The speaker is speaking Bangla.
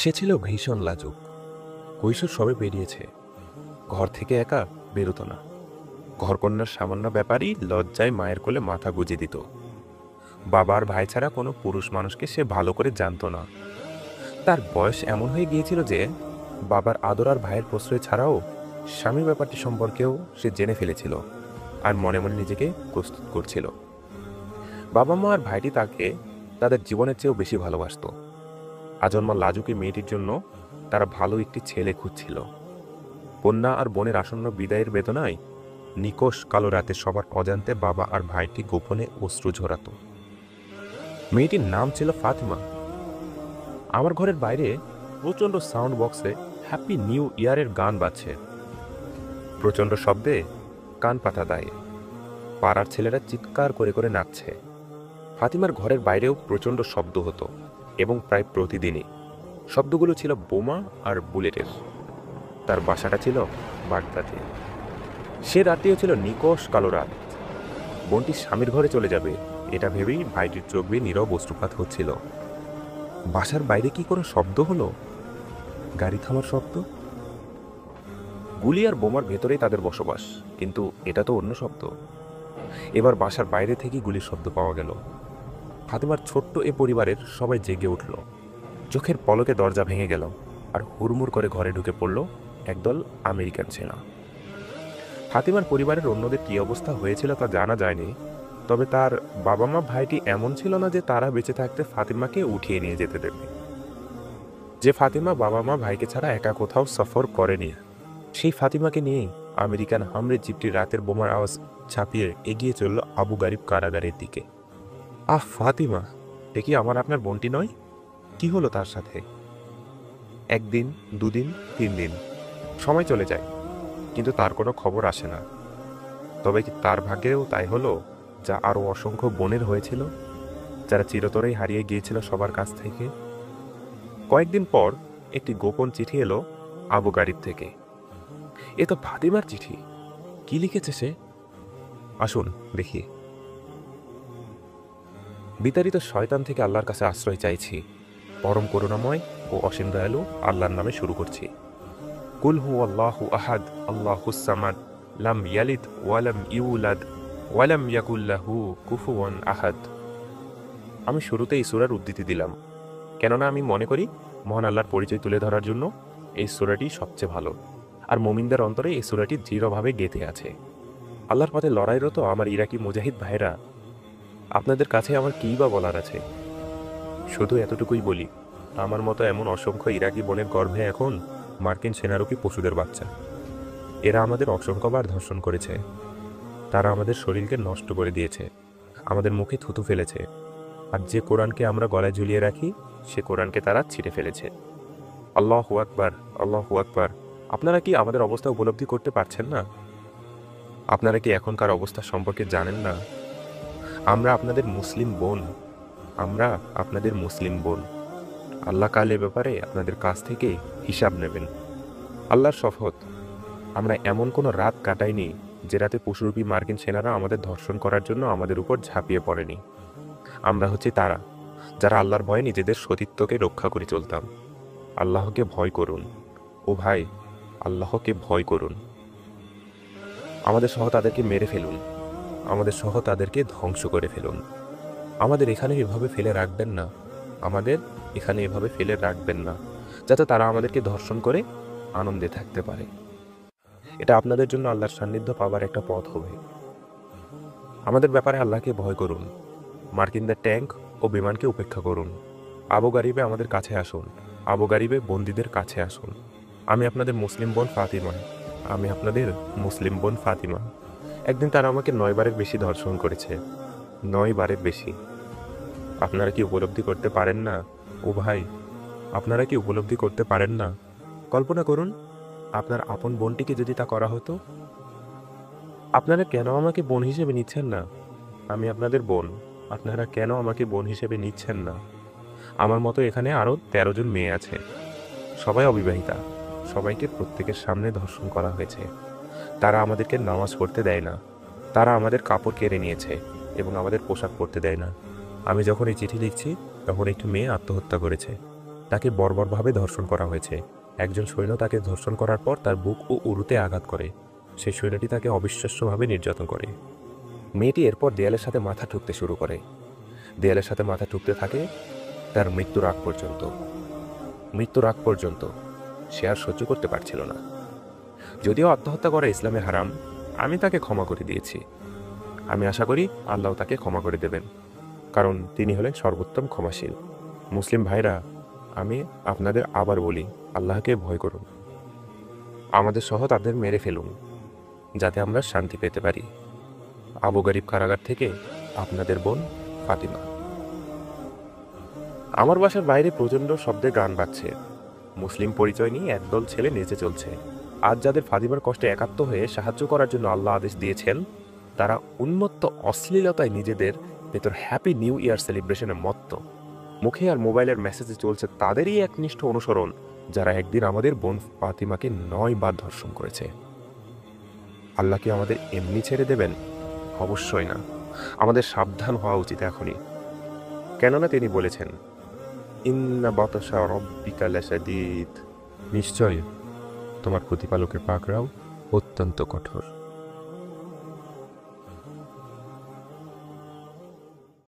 সে ছিল ভীষণ লাজুক। কৈশোর সবে বেরিয়েছে, ঘর থেকে একা বেরোতো না। ঘরকন্যার সামান্য ব্যাপারই লজ্জায় মায়ের কোলে মাথা গুজে দিত। বাবার ভাই ছাড়া কোনো পুরুষ মানুষকে সে ভালো করে জানতো না। তার বয়স এমন হয়ে গিয়েছিল যে বাবার আদর আর ভাইয়ের প্রশ্রয় ছাড়াও স্বামীর ব্যাপারটি সম্পর্কেও সে জেনে ফেলেছিল আর মনে মনে নিজেকে প্রস্তুত করছিল। বাবা মা আর ভাইটি তাকে তাদের জীবনের চেয়েও বেশি ভালোবাসতো। আজন্মা লাজুকি মেয়েটির জন্য তারা ভালো একটি ছেলে খুঁজছিল। কন্যা আর বোনের আসন্ন বিদায়ের বেদনায় নিকোষ কালো রাতে সবার অজান্তে বাবা আর ভাইটি গোপনে অশ্রু ঝরাত। মেয়েটির নাম ছিল ফাতিমা। আমার ঘরের বাইরে প্রচণ্ড সাউন্ড বক্সে হ্যাপি নিউ ইয়ারের গান বাজছে। প্রচণ্ড শব্দে কান পাতা দেয়। পাড়ার ছেলেরা চিৎকার করে করে নাচছে। ফাতিমার ঘরের বাইরেও প্রচণ্ড শব্দ হতো এবং প্রায় প্রতিদিনই শব্দগুলো ছিল বোমা আর বুলেটের। তার বাসাটা ছিল বাগদাতে। সে রাতেও ছিল নিকোষ কালো রাত। বোনটি স্বামীর ঘরে চলে যাবে এটা ভেবেই ভাইটির চোখ বেয়ে নীরব অশ্রুপাত হচ্ছিল। বাসার বাইরে কি কোনো শব্দ হলো? গাড়ি থামার শব্দ? গুলি আর বোমার ভেতরেই তাদের বসবাস, কিন্তু এটা তো অন্য শব্দ। এবার বাসার বাইরে থেকেই গুলির শব্দ পাওয়া গেল। ফাতিমার ছোট্ট এ পরিবারের সবাই জেগে উঠল। চোখের পলকে দরজা ভেঙে গেল আর হুড়মুড় করে ঘরে ঢুকে পড়ল একদল আমেরিকান সেনা। ফাতিমার পরিবারের অন্যদের কী অবস্থা হয়েছিল তা জানা যায়নি, তবে তার বাবা মা ভাইটি এমন ছিল না যে তারা বেঁচে থাকতে ফাতিমাকে উঠিয়ে নিয়ে যেতে দেবে। যে ফাতিমা বাবা মা ভাইকে ছাড়া একা কোথাও সফর করেনি, সেই ফাতিমাকে নিয়েই আমেরিকান হামরে জিপটি রাতের বোমার আওয়াজ ছাপিয়ে এগিয়ে চলল আবু গারিব কারাগারের দিকে। আহ ফাতিমা, এ কি আমার আপনার বোনটি নয়? কি হলো তার সাথে? একদিন, দুদিন, 3 দিন সময় চলে যায়, কিন্তু তার কোনো খবর আসে না। তবে কি তার ভাগ্যেও তাই হলো যা আরও অসংখ্য বোনের হয়েছিল, যারা চিরতরেই হারিয়ে গিয়েছিল সবার কাছ থেকে? কয়েকদিন পর একটি গোপন চিঠি এলো আবু গারিব থেকে। এ তো ফাতিমার চিঠি। কি লিখেছে সে? আসুন দেখি। বিতাড়িত শয়তান থেকে আল্লাহর কাছে আশ্রয় চাইছি। পরম করুণাময় ও অসীম দয়ালু আল্লাহর নামে শুরু করছি। কুল হু আল্লাহু আহাদ আল্লাহুস সামাদ লাম ইয়ালিদ ওয়ালাম ইউলাদ ওয়ালাম ইয়াকুল লাহু কুফুওয়ান আহাদ। আমি শুরুতে এই সূরার উদ্ধৃতি দিলাম, কেননা আমি মনে করি মহান আল্লাহর পরিচয় তুলে ধরার জন্য এই সূরাটি সবচেয়ে ভালো, আর মুমিনদের অন্তরে এই সূরাটি দৃঢ়ভাবে গেঁথে আছে। আল্লাহর পথে লড়াইরত আমার ইরাকি মুজাহিদ ভাইরা, আপনাদের কাছে আমার কী বা বলার আছে? শুধু এতটুকুই বলি, আমার মতো এমন অসংখ্য ইরাকি বোনের গর্ভে এখন মার্কিন সেনারকি পশুদের বাচ্চা। এরা আমাদের অসংখ্যবার ধর্ষণ করেছে। তারা আমাদের শরীরকে নষ্ট করে দিয়েছে, আমাদের মুখে থুতু ফেলেছে, আর যে কোরআনকে আমরা গলায় ঝুলিয়ে রাখি সে কোরআনকে তারা ছিঁড়ে ফেলেছে। আল্লাহু আকবার, আল্লাহু আকবার। আপনারা কি আমাদের অবস্থা উপলব্ধি করতে পারছেন না? আপনারা কি এখনকার অবস্থা সম্পর্কে জানেন না? আমরা আপনাদের মুসলিম বোন, আমরা আপনাদের মুসলিম বোন। আল্লাহ কাল এ ব্যাপারে আপনাদের কাছ থেকে হিসাব নেবেন। আল্লাহর শপথ, আমরা এমন কোনো রাত কাটাইনি যে রাতে পশুরূপী মার্কিন সেনারা আমাদের ধর্ষণ করার জন্য আমাদের উপর ঝাঁপিয়ে পড়েনি। আমরা হচ্ছি তারা যারা আল্লাহর ভয়ে নিজেদের সতীত্বকে রক্ষা করে চলতাম। আল্লাহকে ভয় করুন ও ভাই, আল্লাহকে ভয় করুন। আমাদের সহ তাদেরকে মেরে ফেলুন, আমাদের সহ তাদেরকে ধ্বংস করে ফেলুন। আমাদের এখানে এভাবে ফেলে রাখবেন না, আমাদের এখানে এভাবে ফেলে রাখবেন না, যাতে তারা আমাদেরকে ধর্ষণ করে আনন্দে থাকতে পারে। এটা আপনাদের জন্য আল্লাহর সান্নিধ্য পাবার একটা পথ হবে। আমাদের ব্যাপারে আল্লাহকে ভয় করুন। মার্কিনদের ট্যাঙ্ক ও বিমানকে উপেক্ষা করুন। আবু গারিবে আমাদের কাছে আসুন, আবু গারিবে বন্দীদের কাছে আসুন। আমি আপনাদের মুসলিম বোন ফাতিমা, আমি আপনাদের মুসলিম বোন ফাতিমা। একদিন তারা আমাকে 9 বারের বেশি ধর্ষণ করেছে, 9 বারের বেশি। আপনারা কি উপলব্ধি করতে পারেন না? ও ভাই, আপনারা কি উপলব্ধি করতে পারেন না? কল্পনা করুন, আপনার আপন বোনটিকে যদি তা করা হতো। আপনারা কেন আমাকে বোন হিসেবে নিচ্ছেন না? আমি আপনাদের বোন, আপনারা কেন আমাকে বোন হিসেবে নিচ্ছেন না? আমার মতো এখানে আরও 13 জন মেয়ে আছে, সবাই অবিবাহিতা। সবাইকে প্রত্যেকের সামনে ধর্ষণ করা হয়েছে। তারা আমাদেরকে নামাজ পড়তে দেয় না, তারা আমাদের কাপড় কেড়ে নিয়েছে এবং আমাদের পোশাক পরতে দেয় না। আমি যখন এই চিঠি লিখছি তখন একটি মেয়ে আত্মহত্যা করেছে। তাকে বর্বরভাবে ধর্ষণ করা হয়েছে। একজন সৈন্য তাকে ধর্ষণ করার পর তার বুক ও উরুতে আঘাত করে। সেই সৈন্যটি তাকে অবিশ্বাস্যভাবে নির্যাতন করে। মেয়েটি এরপর দেয়ালের সাথে মাথা ঠুকতে শুরু করে। দেয়ালের সাথে মাথা ঠুকতে থাকে তার মৃত্যুর আগ পর্যন্ত। মৃত্যুর আগ পর্যন্ত সে আর সহ্য করতে পারছিল না। যদিও আত্মহত্যা করা ইসলামে হারাম, আমি তাকে ক্ষমা করে দিয়েছি। আমি আশা করি আল্লাহ তাকে ক্ষমা করে দেবেন, কারণ তিনি হলেন সর্বোত্তম ক্ষমাশীল। মুসলিম ভাইরা, আমি আপনাদের আবার বলি, আল্লাহকে ভয় করুন। আমাদের সহ তাদের মেরে ফেলুন, যাতে আমরা শান্তি পেতে পারি। আবু গরিব কারাগার থেকে আপনাদের বোন ফাতিমা। আমার বাসার বাইরে প্রচণ্ড শব্দে গান বাজছে। মুসলিম পরিচয় নিয়ে একদল ছেলে নেচে চলছে। আজ যাদের ফাতিমার কষ্টে একাত্ম হয়ে সাহায্য করার জন্য আল্লাহ আদেশ দিয়েছেন, তারা উন্মত্ত অশ্লীলতায় নিজেদের ভেতর হ্যাপি নিউ ইয়ার সেলিব্রেশনে মত্ত। মুখে আর মোবাইলের মেসেজে চলছে তাদেরই একনিষ্ঠ অনুসরণ, যারা একদিন আমাদের বোন ফাতিমাকে 9 বার ধর্ষণ করেছে। আল্লাহ কি আমাদের এমনি ছেড়ে দেবেন? অবশ্যই না। আমাদের সাবধান হওয়া উচিত এখনই, কেননা তিনি বলেছেন, ইন্না বাতাসা রব্বিকা লাশাদীদ। নিশ্চয় তোমার প্রতিপালকের পাকড়াও অত্যন্ত কঠোর।